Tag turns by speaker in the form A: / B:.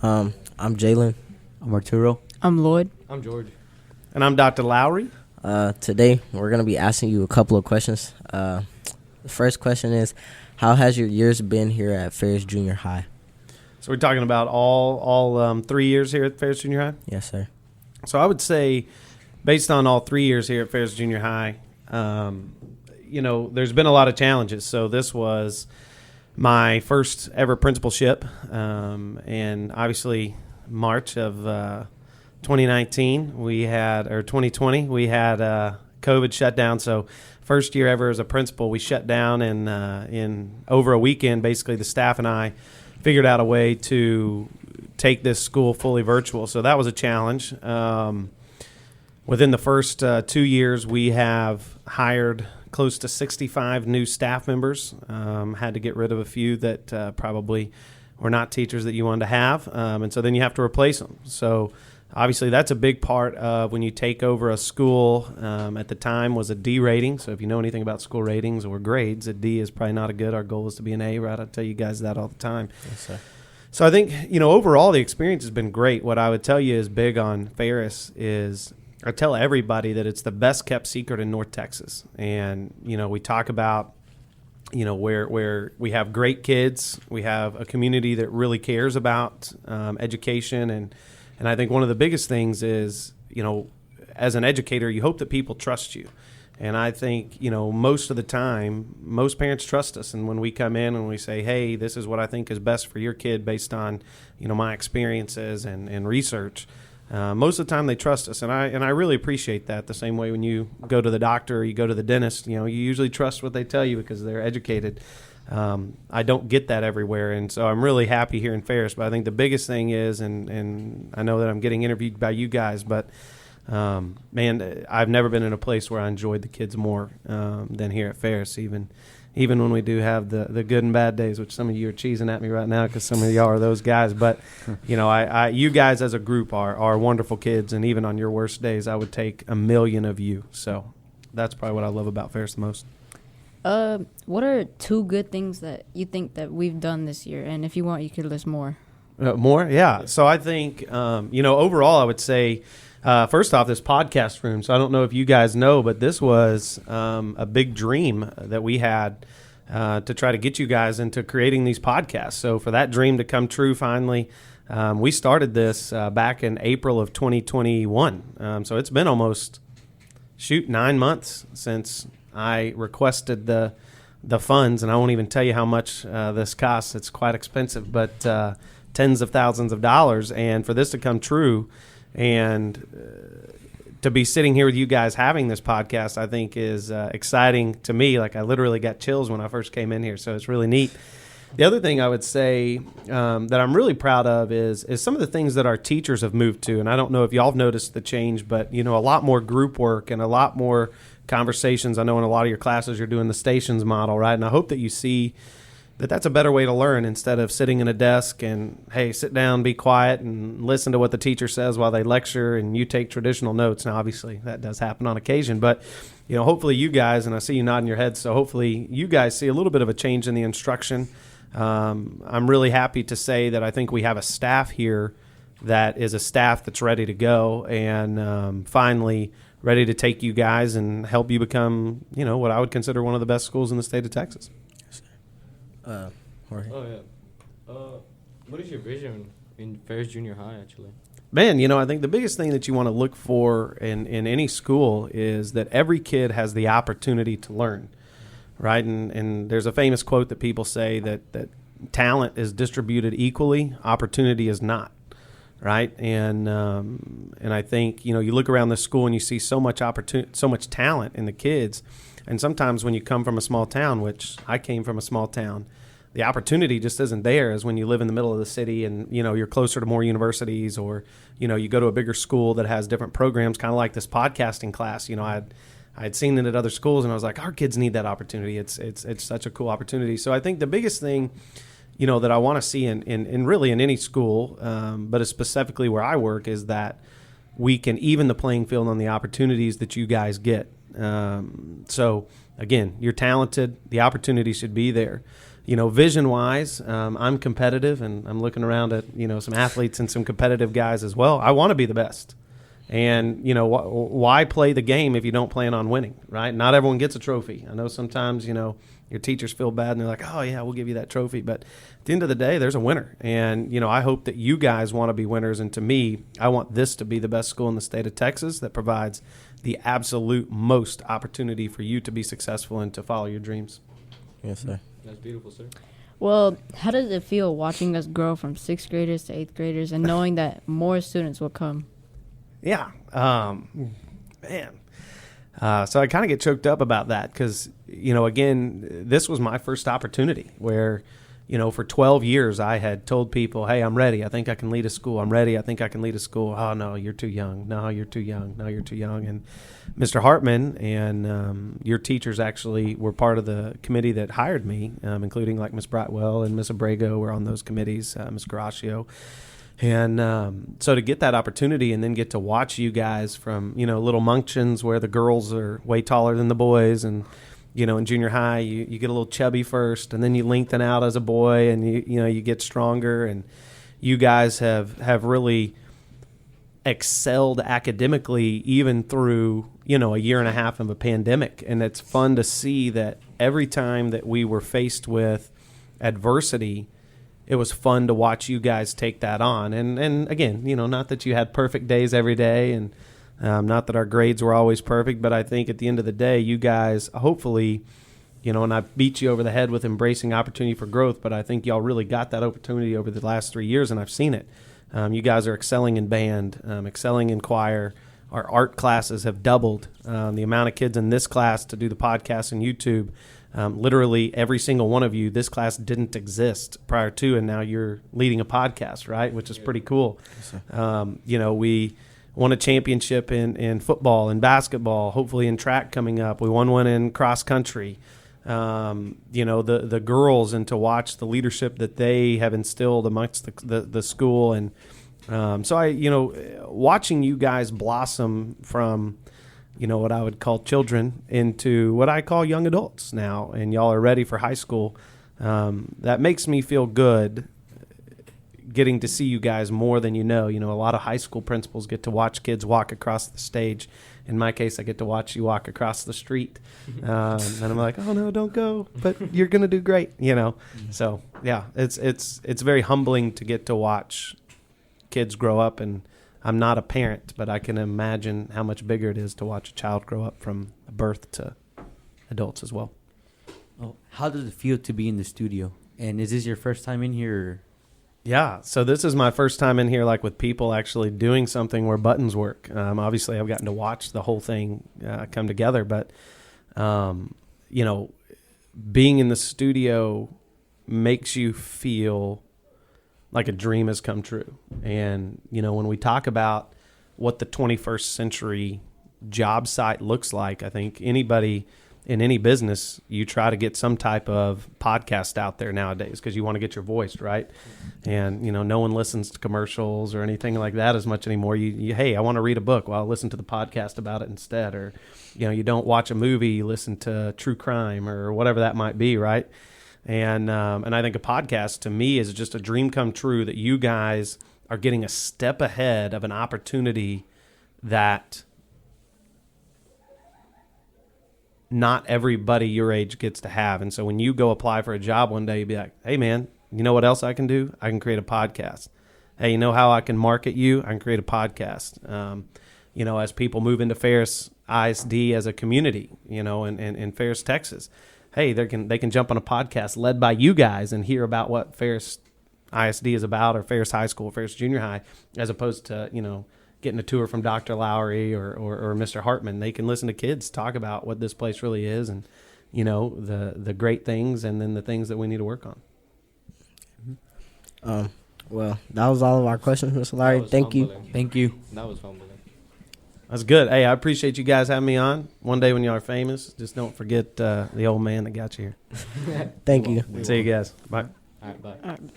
A: I'm Jalen.
B: I'm Arturo.
C: I'm Lloyd.
D: I'm George.
E: And I'm Dr. Lowery.
A: Today, we're going to be asking you a couple of questions. The first question is, how has your years been here at Ferris Junior High?
E: So we're talking about all 3 years here at Ferris Junior High?
A: Yes, sir.
E: So I would say, based on all 3 years here at Ferris Junior High, there's been a lot of challenges. So this was my first ever principalship, and obviously March of 2019 or 2020 we had COVID shut down. So first year ever as a principal, we shut down, and in over a weekend, basically the staff and I figured out a way to take this school fully virtual. So that was a challenge. Within the first 2 years, we have hired close to 65 new staff members. Had to get rid of a few that probably were not teachers that you wanted to have, and so then you have to replace them. So obviously that's a big part of when you take over a school. At the time was a D rating. So if you know anything about school ratings or grades, a D is probably not a good. Our goal is to be an A, right? I tell you guys that all the time.
A: Yes, sir.
E: So I think, overall the experience has been great. What I would tell you is big on Ferris is I tell everybody that it's the best kept secret in North Texas. And, we talk about, where we have great kids. We have a community that really cares about education. And I think one of the biggest things is, as an educator, you hope that people trust you. And I think, most of the time, most parents trust us. And when we come in and we say, hey, this is what I think is best for your kid based on, my experiences and research, most of the time they trust us. And I really appreciate that. The same way when you go to the doctor or you go to the dentist, you usually trust what they tell you because they're educated. I don't get that everywhere. And so I'm really happy here in Ferris. But I think the biggest thing is, and I know that I'm getting interviewed by you guys, but man, I've never been in a place where I enjoyed the kids more than here at Ferris, even when we do have the good and bad days, which some of you are cheesing at me right now because some of y'all are those guys. But, you guys as a group are wonderful kids, and even on your worst days, I would take a million of you. So that's probably what I love about Ferris the most.
C: What are 2 good things that you think that we've done this year? And if you want, you could list more.
E: More? Yeah. So I think, overall, I would say, first off, this podcast room. So I don't know if you guys know, but this was a big dream that we had to try to get you guys into creating these podcasts. So for that dream to come true finally, we started this back in April of 2021. So it's been almost, 9 months since I requested the funds, and I won't even tell you how much this costs. It's quite expensive, but tens of thousands of dollars. And for this to come true, and to be sitting here with you guys having this podcast, I think is exciting to me. Like I literally got chills when I first came in here, so it's really neat. The other thing I would say that I'm really proud of is some of the things that our teachers have moved to. And I don't know if y'all have noticed the change, but, a lot more group work and a lot more conversations. I know in a lot of your classes you're doing the stations model, right? And I hope that you see that that's a better way to learn instead of sitting in a desk and, hey, sit down, be quiet, and listen to what the teacher says while they lecture and you take traditional notes. Now, obviously, that does happen on occasion, but, hopefully you guys, and I see you nodding your head, so hopefully you guys see a little bit of a change in the instruction. I'm really happy to say that I think we have a staff here that is a staff that's ready to go and finally ready to take you guys and help you become, what I would consider one of the best schools in the state of Texas.
A: Jorge.
D: Oh, yeah. What is your vision in Ferris Junior High, actually?
E: Man, I think the biggest thing that you want to look for in any school is that every kid has the opportunity to learn, right? And there's a famous quote that people say that talent is distributed equally, opportunity is not, right? And I think, you look around the school and you see so much opportunity, so much talent in the kids. And sometimes when you come from a small town, which I came from a small town, the opportunity just isn't there as when you live in the middle of the city and, you're closer to more universities or, you go to a bigger school that has different programs, kind of like this podcasting class. I had seen it at other schools and I was like, our kids need that opportunity. It's such a cool opportunity. So I think the biggest thing, that I want to see in really in any school, but specifically where I work, is that we can even the playing field on the opportunities that you guys get. So again, you're talented. The opportunity should be there. vision wise, I'm competitive, and I'm looking around at some athletes and some competitive guys as well. I want to be the best. And, why play the game if you don't plan on winning, right? Not everyone gets a trophy. I know sometimes, your teachers feel bad and they're like, oh, yeah, we'll give you that trophy. But at the end of the day, there's a winner. And, I hope that you guys want to be winners. And to me, I want this to be the best school in the state of Texas that provides the absolute most opportunity for you to be successful and to follow your dreams.
A: Yes, sir.
D: That's beautiful, sir.
C: Well, how does it feel watching us grow from 6th graders to 8th graders and knowing that more students will come?
E: Yeah. Man. So I kind of get choked up about that because, again, this was my first opportunity where, for 12 years I had told people, hey, I'm ready. I think I can lead a school. I'm ready. I think I can lead a school. Oh, no, you're too young. No, you're too young. No, you're too young. And Mr. Hartman and your teachers actually were part of the committee that hired me, including like Miss Brightwell and Miss Abrego were on those committees, Miss Garaccio. And so to get that opportunity and then get to watch you guys from, little Munctions where the girls are way taller than the boys and, in junior high, you get a little chubby first and then you lengthen out as a boy and you get stronger, and you guys have really excelled academically even through, a year and a half of a pandemic. And it's fun to see that every time that we were faced with adversity, it was fun to watch you guys take that on. And again, not that you had perfect days every day and not that our grades were always perfect, but I think at the end of the day, you guys hopefully, and I beat you over the head with embracing opportunity for growth, but I think y'all really got that opportunity over the last 3 years, and I've seen it. You guys are excelling in band, excelling in choir. Our art classes have doubled. The amount of kids in this class to do the podcast and YouTube, literally every single one of you, this class didn't exist prior to, and now you're leading a podcast, right? Which is pretty cool. We won a championship in football and basketball, hopefully in track coming up. We won one in cross country. The girls, and to watch the leadership that they have instilled amongst the school. And so watching you guys blossom from what I would call children into what I call young adults now, and y'all are ready for high school. That makes me feel good getting to see you guys more than a lot of high school principals get to watch kids walk across the stage. In my case, I get to watch you walk across the street. And I'm like, oh, no, don't go, but you're going to do great, So, yeah, it's very humbling to get to watch kids grow up, and I'm not a parent, but I can imagine how much bigger it is to watch a child grow up from birth to adults as well.
B: Oh, how does it feel to be in the studio? And is this your first time in here?
E: Yeah, so this is my first time in here, like with people actually doing something where buttons work. Obviously, I've gotten to watch the whole thing come together, but being in the studio makes you feel like a dream has come true. And, when we talk about what the 21st century job site looks like, I think anybody in any business, you try to get some type of podcast out there nowadays because you want to get your voice, right? And, no one listens to commercials or anything like that as much anymore. Hey, I want to read a book. Well, I'll listen to the podcast about it instead. Or, you don't watch a movie, you listen to true crime or whatever that might be, right? And I think a podcast to me is just a dream come true that you guys are getting a step ahead of an opportunity that not everybody your age gets to have. And so when you go apply for a job one day, you'll be like, hey, man, you know what else I can do? I can create a podcast. Hey, you know how I can market you? I can create a podcast. As people move into Ferris ISD as a community, in Ferris, Texas, hey, they can jump on a podcast led by you guys and hear about what Ferris ISD is about, or Ferris High School, Ferris Junior High, as opposed to, getting a tour from Dr. Lowery or Mr. Hartman. They can listen to kids talk about what this place really is and, the great things and then the things that we need to work on.
A: Well, that was all of our questions, Mr. Larry. Thank you.
B: Thank you.
D: That was humbling.
E: That's good. Hey, I appreciate you guys having me on. One day when y'all are famous, just don't forget the old man that got you here.
A: Thank you.
E: See you guys. Bye.
D: All right, bye.
C: All right.